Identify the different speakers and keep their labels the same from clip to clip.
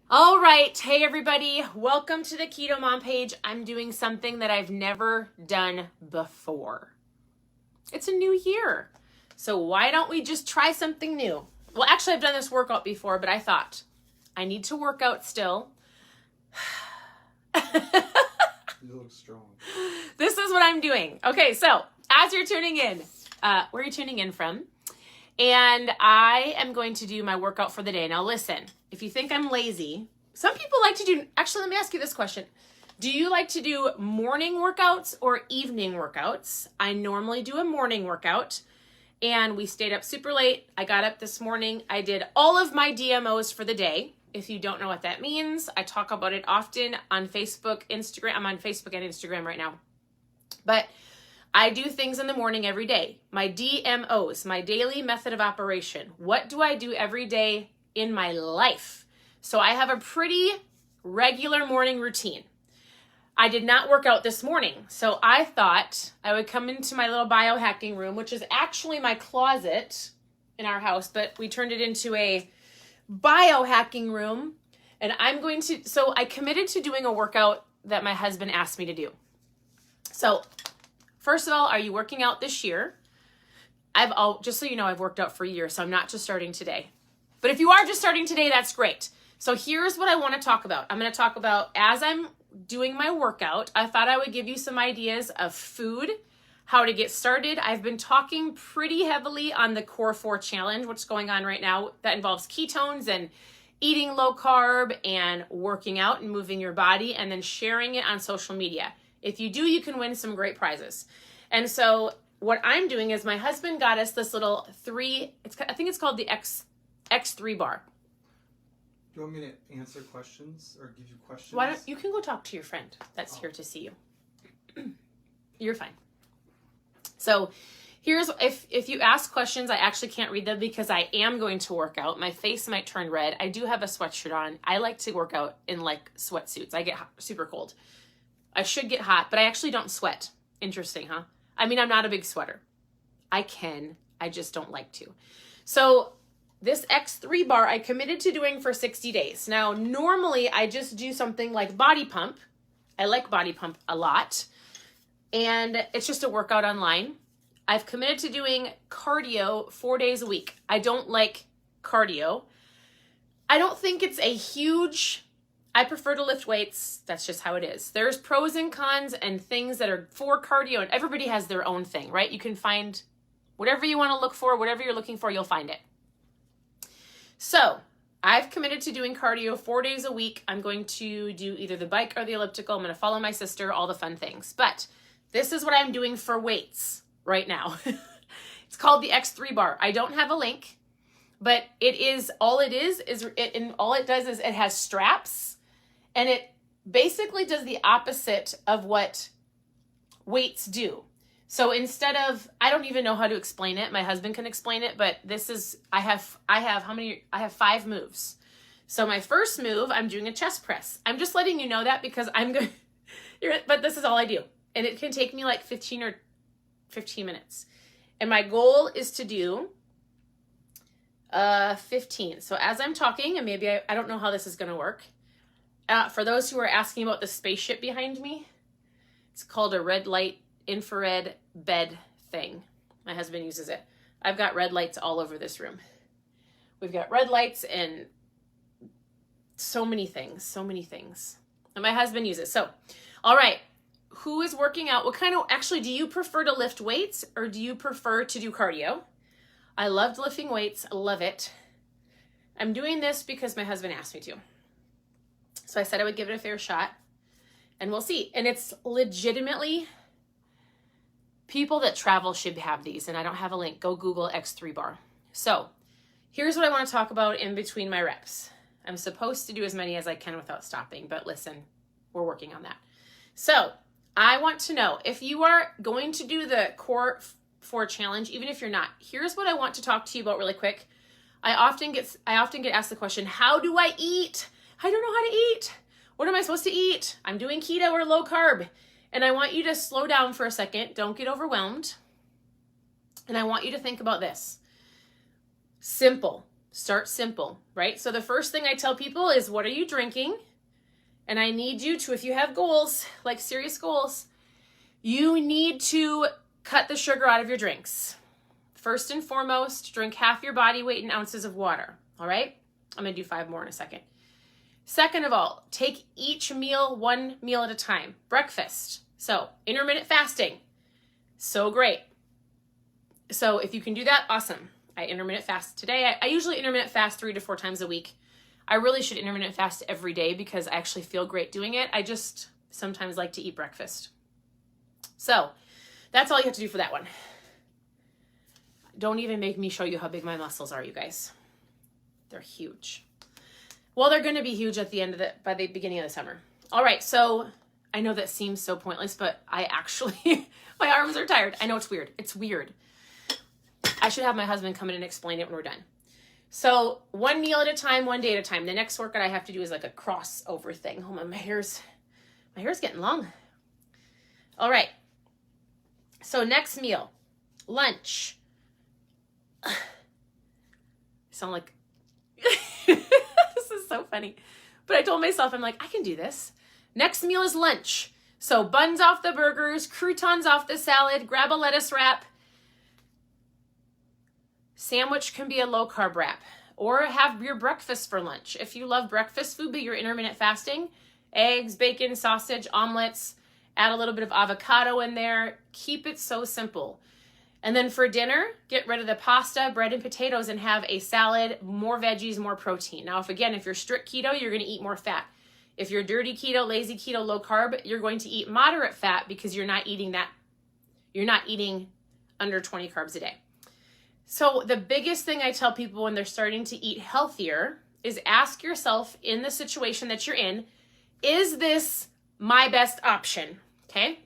Speaker 1: All right. Hey, everybody. Welcome to the Keto Mom page. I'm doing something that I've never done before. It's a new year. So why don't we just try something new? Well, actually, I've done this workout before, but I thought I need to work out still.
Speaker 2: You look strong.
Speaker 1: This is what I'm doing. Okay, so as you're tuning in, where are you tuning in from? And I am going to do my workout for the day. Now listen, if you think I'm lazy, some people like to do, actually let me ask you this question. Do you like to do morning workouts or evening workouts? I normally do a morning workout and we stayed up super late. I got up this morning. I did all of my DMOs for the day. If you don't know what that means, I talk about it often on Facebook, Instagram. I'm on Facebook and Instagram right now. But I do things in the morning every day. My DMOs, my daily method of operation. What do I do every day in my life? So I have a pretty regular morning routine. I did not work out this morning. So I thought I would come into my little biohacking room, which is actually my closet in our house, but we turned it into a biohacking room. And so I committed to doing a workout that my husband asked me to do. So first of all, are you working out this year? Just so you know, I've worked out for years, so I'm not just starting today. But if you are just starting today, that's great. So here's what I want to talk about. I'm going to talk about, as I'm doing my workout, I thought I would give you some ideas of food, how to get started. I've been talking pretty heavily on the Core4 challenge, what's going on right now. That involves ketones and eating low carb and working out and moving your body and then sharing it on social media. If you do, you can win some great prizes. And so what I'm doing is my husband got us this little I think it's called the 𝗂𝘃 bar.
Speaker 2: Do you want me to answer questions or give you questions?
Speaker 1: Why don't you can go talk to your friend that's here to see you. You're fine. So here's, if you ask questions, I actually can't read them because I am going to work out. My face might turn red. I do have a sweatshirt on. I like to work out in like sweatsuits. I get super cold. I should get hot, but I actually don't sweat. Interesting, huh? I mean, I'm not a big sweater. I just don't like to. So this 𝗂𝘃 bar I committed to doing for 60 days. Now, normally I just do something like body pump. I like body pump a lot. And it's just a workout online. I've committed to doing cardio 4 days a week. I don't like cardio. I don't think it's a huge... I prefer to lift weights. That's just how it is. There's pros and cons and things that are for cardio, and everybody has their own thing, right? You can find whatever you want to look for, whatever you're looking for, you'll find it. So I've committed to doing cardio 4 days a week. I'm going to do either the bike or the elliptical. I'm going to follow my sister, all the fun things. But this is what I'm doing for weights right now. It's called the 𝗂𝘃 bar. I don't have a link, but all it does is it has straps. And it basically does the opposite of what weights do. So instead of, I don't even know how to explain it. My husband can explain it, but I have 5 moves. So my first move, I'm doing a chest press. I'm just letting you know that because but this is all I do. And it can take me like 15 minutes. And my goal is to do 15. So as I'm talking, and maybe I don't know how this is going to work. For those who are asking about the spaceship behind me, it's called a red light infrared bed thing. My husband uses it. I've got red lights all over this room. We've got red lights and so many things. And my husband uses it. So, all right. Who is working out? Actually, do you prefer to lift weights or do you prefer to do cardio? I loved lifting weights. I love it. I'm doing this because my husband asked me to. So I said I would give it a fair shot and we'll see. And it's legitimately, people that travel should have these, and I don't have a link. Go Google 𝗂𝘃 bar. So here's what I want to talk about in between my reps. I'm supposed to do as many as I can without stopping, but listen, we're working on that. So I want to know if you are going to do the Core4 challenge, even if you're not, here's what I want to talk to you about really quick. I often get asked the question, how do I eat? I don't know how to eat. What am I supposed to eat? I'm doing keto or low carb. And I want you to slow down for a second. Don't get overwhelmed. And I want you to think about this. Simple. Start simple, right? So the first thing I tell people is, what are you drinking? And I need you to, if you have goals, like serious goals, you need to cut the sugar out of your drinks. First and foremost, drink half your body weight in ounces of water, all right? I'm gonna do 5 more in a second. Second of all, take each meal 1 meal at a time. Breakfast. So intermittent fasting. So great. So if you can do that, awesome. I intermittent fast today. I usually intermittent fast 3 to 4 times a week. I really should intermittent fast every day because I actually feel great doing it. I just sometimes like to eat breakfast. So that's all you have to do for that one. Don't even make me show you how big my muscles are, you guys. They're huge. Well, they're going to be huge at the end of by the beginning of the summer. All right. So I know that seems so pointless, but I actually, my arms are tired. I know it's weird. It's weird. I should have my husband come in and explain it when we're done. So 1 meal at a time, 1 day at a time. The next workout I have to do is like a crossover thing. Hold on, my hair's getting long. All right. So next meal, lunch. I sound like, this is so funny. But I told myself, I'm like, I can do this. Next meal is lunch. So buns off the burgers, croutons off the salad, grab a lettuce wrap. Sandwich can be a low carb wrap, or have your breakfast for lunch. If you love breakfast food, but you're intermittent fasting, eggs, bacon, sausage, omelets, add a little bit of avocado in there. Keep it so simple. And then for dinner, get rid of the pasta, bread, and potatoes and have a salad, more veggies, more protein. Now, if you're strict keto, you're going to eat more fat. If you're dirty keto, lazy keto, low carb, you're going to eat moderate fat because you're not eating under 20 carbs a day. So the biggest thing I tell people when they're starting to eat healthier is ask yourself, in the situation that you're in, is this my best option? Okay.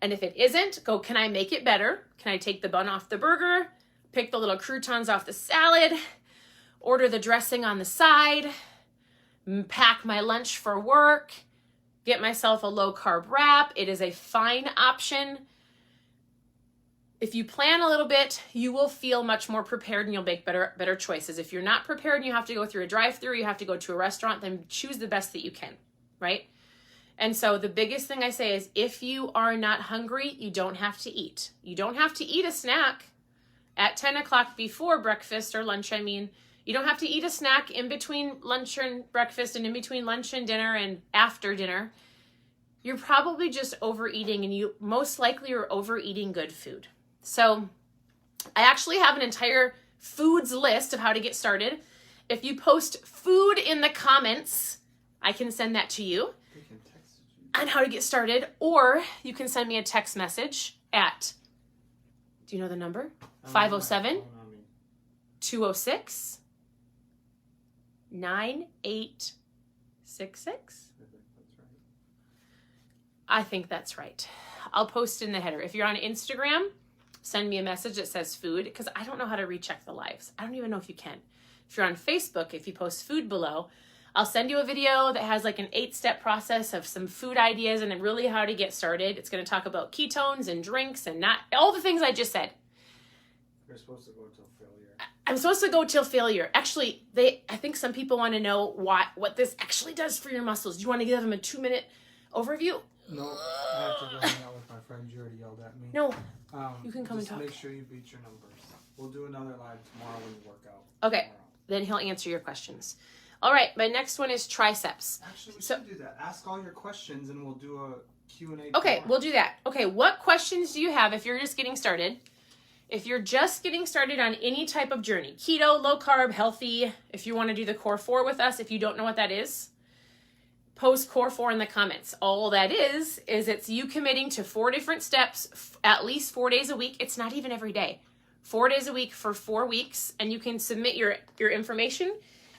Speaker 1: And if it isn't, go, can I make it better? Can I take the bun off the burger, pick the little croutons off the salad, order the dressing on the side, pack my lunch for work, get myself a low carb wrap? It is a fine option. If you plan a little bit, you will feel much more prepared and you'll make better choices. If you're not prepared and you have to go through a drive-thru, you have to go to a restaurant, then choose the best that you can, right? And so the biggest thing I say is, if you are not hungry, you don't have to eat. You don't have to eat a snack at 10 o'clock before breakfast or lunch. You don't have to eat a snack in between lunch and breakfast and in between lunch and dinner and after dinner. You're probably just overeating, and you most likely are overeating good food. So I actually have an entire foods list of how to get started. If you post food in the comments, I can send that to you on how to get started, or you can send me a text message at, do you know the number? 507-206-9866. I think that's right. I'll post in the header. If you're on Instagram, send me a message that says food, because I don't know how to recheck the lives. I don't even know if you can. If you're on Facebook, if you post food below, I'll send you a video that has like an 8-step process of some food ideas and really how to get started. It's going to talk about ketones and drinks and not all the things I just said.
Speaker 2: You're supposed to go till failure.
Speaker 1: I'm supposed to go till failure. Actually, I think some people want to know what this actually does for your muscles. Do you want to give them a 2-minute overview?
Speaker 2: No, I have to go hang out with my friend. You already yelled at me.
Speaker 1: No, you can come and
Speaker 2: just
Speaker 1: talk.
Speaker 2: Make sure you beat your numbers. We'll do another live tomorrow when you work out.
Speaker 1: Okay,
Speaker 2: tomorrow.
Speaker 1: Then he'll answer your questions. All right, my next one is triceps.
Speaker 2: Actually, we should do that. Ask all your questions and we'll do a Q&A.
Speaker 1: Okay, we'll do that. Okay, what questions do you have if you're just getting started? If you're just getting started on any type of journey, keto, low carb, healthy, if you want to do the core 4 with us, if you don't know what that is, post core 4 in the comments. All that is it's you committing to 4 different steps, at least 4 days a week. It's not even every day. 4 days a week for 4 weeks, and you can submit your information,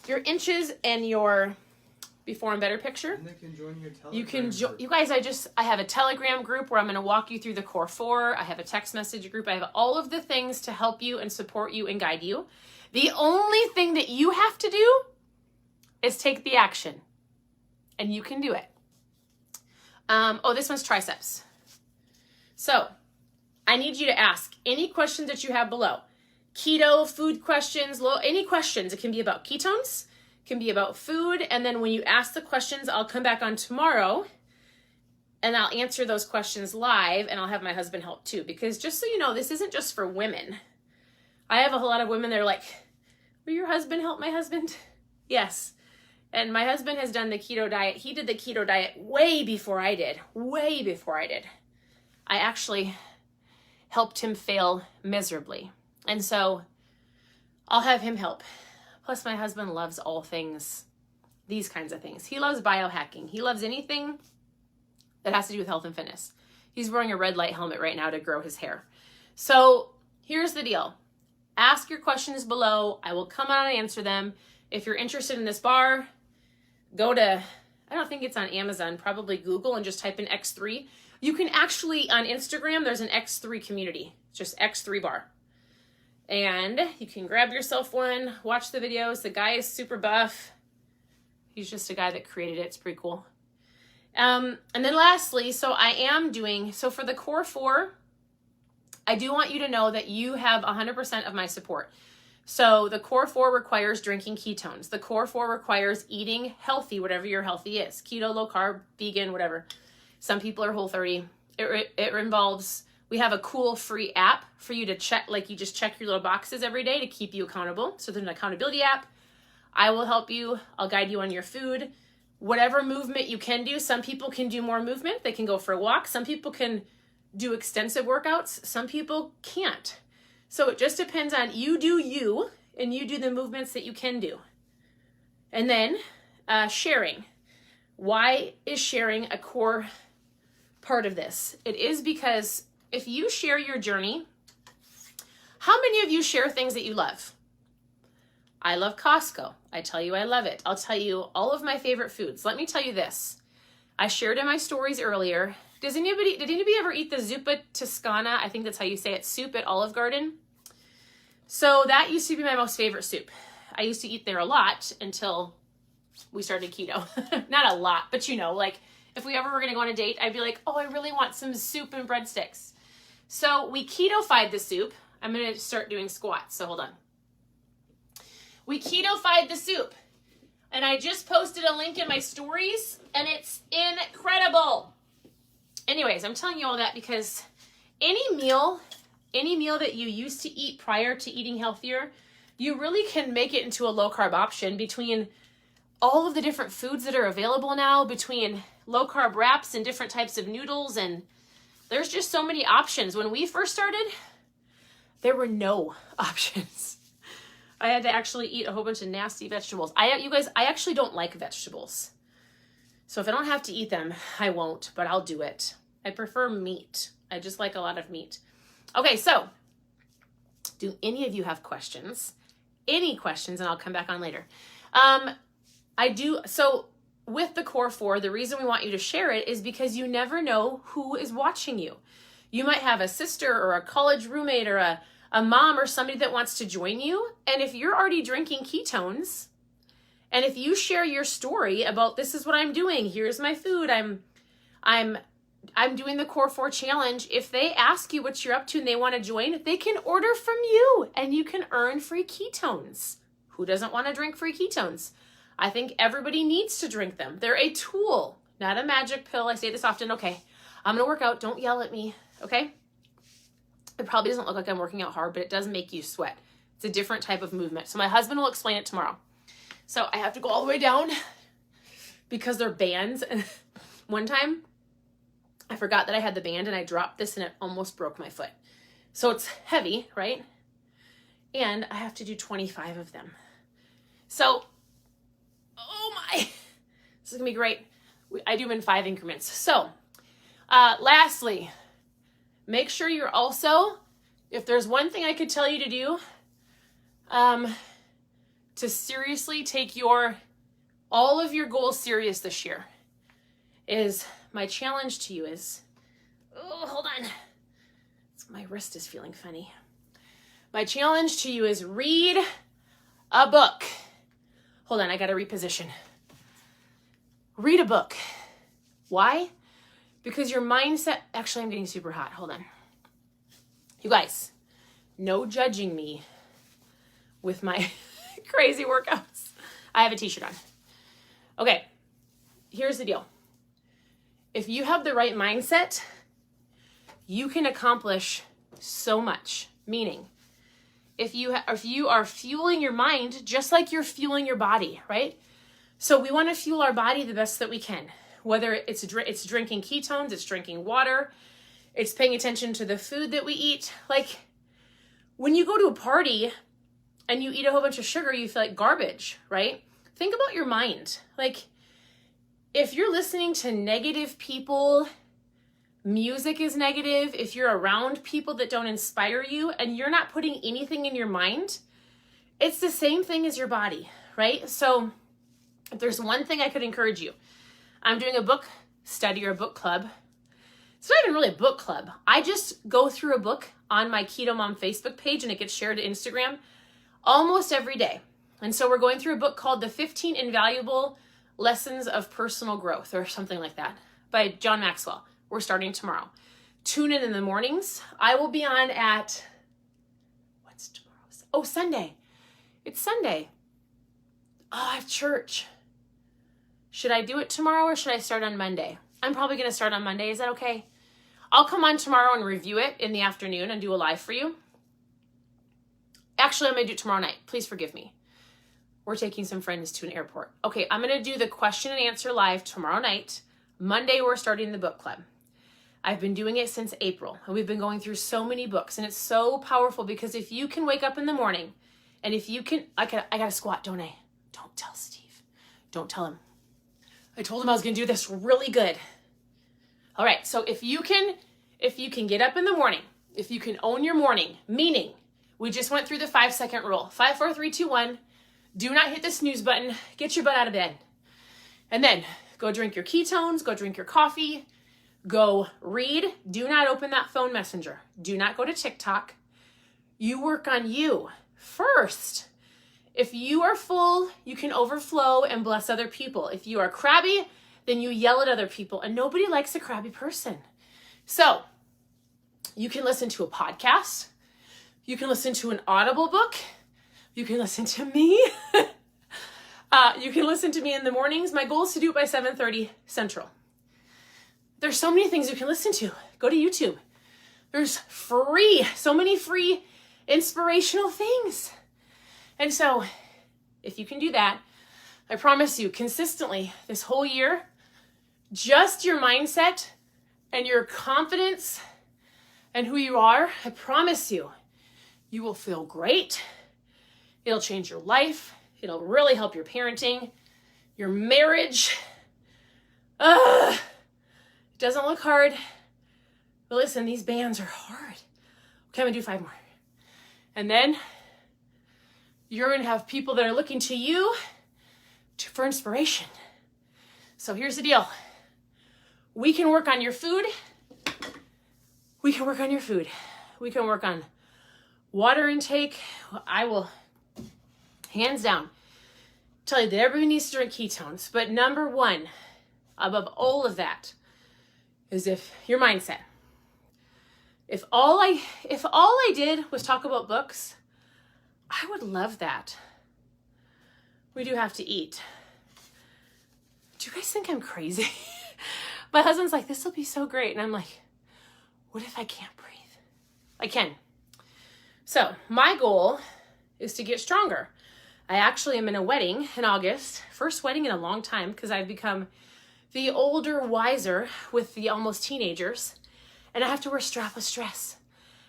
Speaker 1: your inches, and your before and better picture.
Speaker 2: And they can join your Telegram
Speaker 1: You can
Speaker 2: group.
Speaker 1: you guys, I have a Telegram group where I'm going to walk you through the core 4. I have a text message group. I have all of the things to help you and support you and guide you. The only thing that you have to do is take the action. And you can do it. This one's triceps. So I need you to ask any questions that you have below. keto food questions, any questions. It can be about ketones, can be about food. And then when you ask the questions, I'll come back on tomorrow and I'll answer those questions live, and I'll have my husband help too. Because just so you know, this isn't just for women. I have a whole lot of women that are like, will your husband help my husband? Yes. And my husband has done the keto diet. He did the keto diet way before I did. Way before I did. I actually helped him fail miserably. And so I'll have him help. Plus my husband loves all things, these kinds of things. He loves biohacking. He loves anything that has to do with health and fitness. He's wearing a red light helmet right now to grow his hair. So here's the deal. Ask your questions below. I will come on and answer them. If you're interested in this bar, go to, I don't think it's on Amazon, probably Google, and just type in X3. You can actually, on Instagram, there's an X3 community. It's just X3 bar. And you can grab yourself one, watch the videos. The guy is super buff. He's just a guy that created it. It's pretty cool. And then lastly, so for the core 4, I do want you to know that you have 100% of my support. So the core 4 requires drinking ketones. The core 4 requires eating healthy, whatever your healthy is. Keto, low carb, vegan, whatever. Some people are Whole30. It involves, we have a cool free app for you to check, like you just check your little boxes every day to keep you accountable. So there's an accountability app. I will help you. I'll guide you on your food. Whatever movement you can do. Some people can do more movement. They can go for a walk. Some people can do extensive workouts. Some people can't. So it just depends on you do you, and you do the movements that you can do. And then sharing. Why is sharing a core part of this? It is because if you share your journey, how many of you share things that you love? I love Costco. I tell you I love it. I'll tell you all of my favorite foods. Let me tell you this. I shared in my stories earlier. Did anybody ever eat the Zupa Soup? I think that's how you say it, soup at Olive Garden. So that used to be my most favorite soup. I used to eat there a lot until we started keto. Not a lot, but you know, like if we ever were going to go on a date, I'd be like, oh, I really want some soup and breadsticks. So we keto-fied the soup. I'm going to start doing squats, so hold on. We keto-fied the soup. And I just posted a link in my stories, and it's incredible. Anyways, I'm telling you all that because any meal that you used to eat prior to eating healthier, you really can make it into a low-carb option between all of the different foods that are available now, between low-carb wraps and different types of noodles, and there's just so many options. When we first started, there were no options. I had to actually eat a whole bunch of nasty vegetables. You guys, I actually don't like vegetables. So if I don't have to eat them, I won't, but I'll do it. I prefer meat. I just like a lot of meat. Okay, so do any of you have questions? Any questions, and I'll come back on later. I do. So with the core 4, the reason we want you to share it is because you never know who is watching you. You might have a sister or a college roommate or a mom or somebody that wants to join you. And if you're already drinking ketones, and if you share your story about this is what I'm doing, here's my food, I'm doing the core 4 challenge. If they ask you what you're up to and they want to join, they can order from you and you can earn free ketones. Who doesn't want to drink free ketones? I think everybody needs to drink them. They're a tool, not a magic pill. I say this often. Okay, I'm going to work out. Don't yell at me. Okay. It probably doesn't look like I'm working out hard, but it does make you sweat. It's a different type of movement. So my husband will explain it tomorrow. So I have to go all the way down because they're bands. One time I forgot that I had the band and I dropped this and it almost broke my foot. So it's heavy, right? And I have to do 25 of them. So, oh my, this is gonna be great. I do them in 5 increments. So, lastly, make sure you're also, if there's one thing I could tell you to do, to seriously take all of your goals serious this year, is my challenge to you is, oh, hold on. My wrist is feeling funny. My challenge to you is read a book. Hold on, I gotta reposition. Read a book. Why? Because your mindset, actually I'm getting super hot, hold on. You guys, no judging me, with my crazy workouts. I have a t-shirt on. Okay, here's the deal. If you have the right mindset, you can accomplish so much. Meaning, if you are fueling your mind just like you're fueling your body, right? So we want to fuel our body the best that we can. Whether it's drinking ketones, it's drinking water, it's paying attention to the food that we eat. Like when you go to a party and you eat a whole bunch of sugar, you feel like garbage, right? Think about your mind. Like if you're listening to negative people, music is negative, if you're around people that don't inspire you and you're not putting anything in your mind, it's the same thing as your body, right? So if there's one thing I could encourage you, I'm doing a book study or a book club. It's not even really a book club. I just go through a book on my Keto Mom Facebook page and it gets shared to Instagram almost every day. And so we're going through a book called The 15 Invaluable Lessons of Personal Growth or something like that by John Maxwell. We're starting tomorrow. Tune in the mornings. I will be on at, what's tomorrow? Oh, Sunday. It's Sunday. Oh, I have church. Should I do it tomorrow or should I start on Monday? I'm probably going to start on Monday. Is that okay? I'll come on tomorrow and review it in the afternoon and do a live for you. Actually, I'm going to do it tomorrow night. Please forgive me. We're taking some friends to an airport. Okay, I'm going to do the question and answer live tomorrow night. Monday, we're starting the book club. I've been doing it since April, and we've been going through so many books, and it's so powerful because if you can wake up in the morning, and if you can, I got to squat, don't I? Don't tell Steve. Don't tell him. I told him I was going to do this really good. All right, so if you can get up in the morning, if you can own your morning, meaning we just went through the 5-second rule. 5, 4, 3, 2, 1. Do not hit the snooze button. Get your butt out of bed. And then go drink your ketones, go drink your coffee, go read. Do not open that phone messenger. Do not go to TikTok. You work on you first. If you are full, you can overflow and bless other people. If you are crabby, then you yell at other people, and nobody likes a crabby person. So you can listen to a podcast. You can listen to an Audible book. You can listen to me. You can listen to me in the mornings. My goal is to do it by 7:30 Central. There's so many things you can listen to. Go to YouTube. There's so many free inspirational things. And so if you can do that, I promise you consistently this whole year, just your mindset and your confidence and who you are, I promise you, you will feel great. It'll change your life. It'll really help your parenting, your marriage. It doesn't look hard. But listen, these bands are hard. Okay, I'm gonna do 5 more. And then you're gonna have people that are looking to you for inspiration. So here's the deal. We can work on your food. We can work on your food. We can work on water intake. I will, hands down, tell you that everybody needs to drink ketones. But number one, above all of that, is if your mindset. If all I did was talk about books, I would love that. We do have to eat. Do you guys think I'm crazy? My husband's like, this will be so great. And I'm like, what if I can't breathe? I can. So my goal is to get stronger. I actually am in a wedding in August. First wedding in a long time because I've become the older, wiser with the almost teenagers. And I have to wear strapless dress,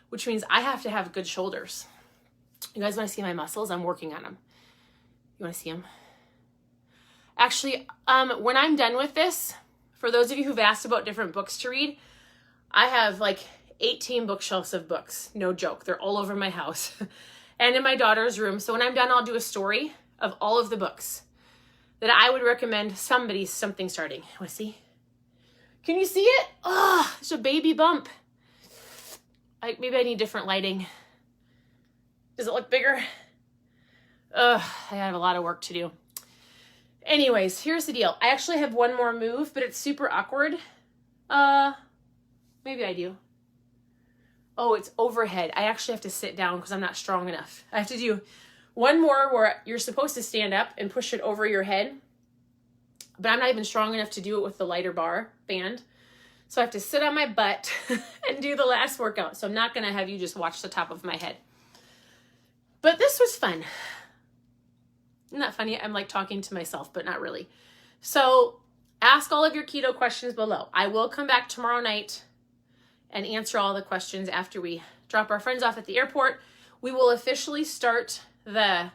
Speaker 1: which means I have to have good shoulders. You guys want to see my muscles? I'm working on them. You want to see them? Actually, when I'm done with this, for those of you who've asked about different books to read, I have like 18 bookshelves of books. No joke. They're all over my house and in my daughter's room. So when I'm done, I'll do a story of all of the books that I would recommend something starting. Want to see? Can you see it? Oh, it's a baby bump. Maybe I need different lighting. Does it look bigger? I have a lot of work to do. Anyways, here's the deal. I actually have one more move, but it's super awkward. Maybe I do. Oh, it's overhead. I actually have to sit down because I'm not strong enough. I have to do One more where you're supposed to stand up and push it over your head, but I'm not even strong enough to do it with the lighter bar band. So I have to sit on my butt and do the last workout. So I'm not going to have you just watch the top of my head. But this was fun. Isn't that funny? I'm like talking to myself, but not really. So ask all of your keto questions below. I will come back tomorrow night and answer all the questions after we drop our friends off at the airport. We will officially start the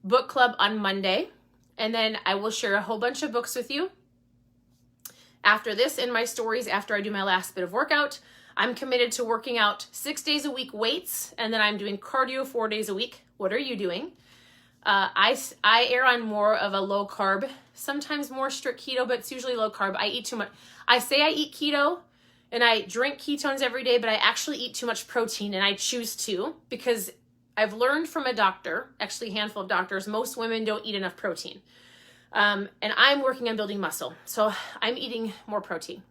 Speaker 1: book club on Monday. And then I will share a whole bunch of books with you. After this, in my stories, after I do my last bit of workout, I'm committed to working out 6 days a week weights, and then I'm doing cardio 4 days a week. What are you doing? I err on more of a low carb, sometimes more strict keto, but it's usually low carb. I eat too much. I say I eat keto and I drink ketones every day, but I actually eat too much protein, and I choose to because I've learned from a doctor, actually a handful of doctors, most women don't eat enough protein. And I'm working on building muscle, so I'm eating more protein.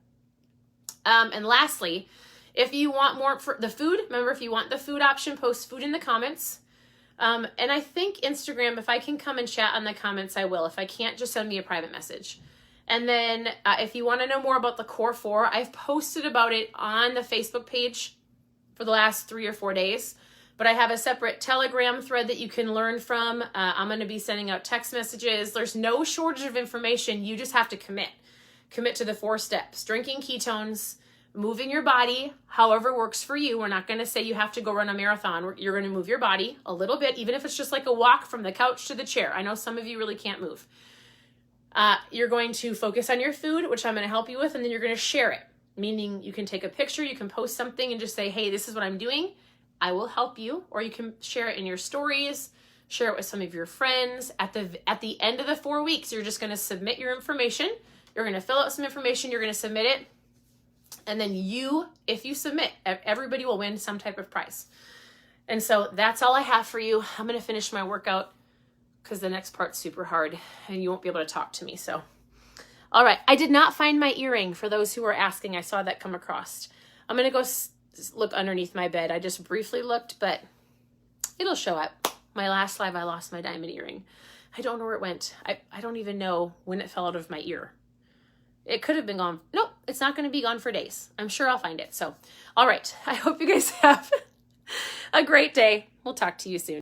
Speaker 1: And lastly, if you want more for the food, remember, if you want the food option, post food in the comments. And I think Instagram, if I can come and chat on the comments, I will. If I can't, just send me a private message. And then if you want to know more about the Core 4, I've posted about it on the Facebook page for the last 3 or 4 days. But I have a separate Telegram thread that you can learn from. I'm going to be sending out text messages. There's no shortage of information. You just have to commit. Commit to the 4 steps. Drinking ketones, moving your body, however works for you. We're not going to say you have to go run a marathon. You're going to move your body a little bit, even if it's just like a walk from the couch to the chair. I know some of you really can't move. You're going to focus on your food, which I'm going to help you with, and then you're going to share it. Meaning you can take a picture, you can post something and just say, hey, this is what I'm doing. I will help you, or you can share it in your stories, share it with some of your friends. At the end of the 4 weeks, you're just going to submit your information. You're going to fill out some information. You're going to submit it. And then if you submit, everybody will win some type of prize. And so that's all I have for you. I'm going to finish my workout because the next part's super hard and you won't be able to talk to me. So, all right. I did not find my earring for those who were asking. I saw that come across. I'm going to go look underneath my bed. I just briefly looked, but it'll show up. My last live, I lost my diamond earring. I don't know where it went. I don't even know when it fell out of my ear. It could have been gone. Nope, it's not going to be gone for days. I'm sure I'll find it. So, all right. I hope you guys have a great day. We'll talk to you soon.